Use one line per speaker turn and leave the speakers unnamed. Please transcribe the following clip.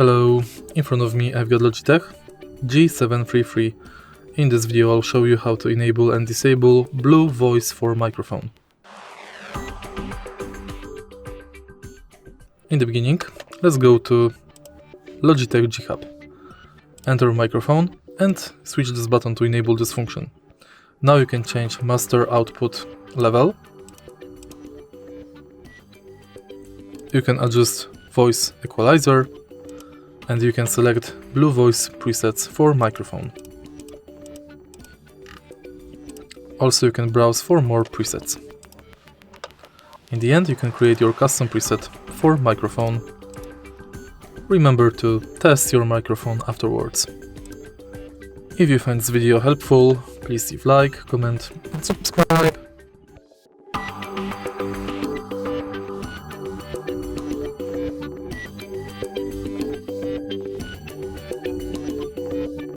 Hello, in front of me I've got Logitech G733. In this video I'll show you how to enable and disable Blue Voice for microphone. In the beginning, let's go to Logitech G HUB. Enter microphone and switch this button to enable this function. Now you can change master output level. You can adjust voice equalizer and you can select Blue Voice presets for microphone. Also you can browse for more presets. In the end you can create your custom preset for microphone. Remember to test your microphone afterwards. If you find this video helpful, please leave like, comment and subscribe.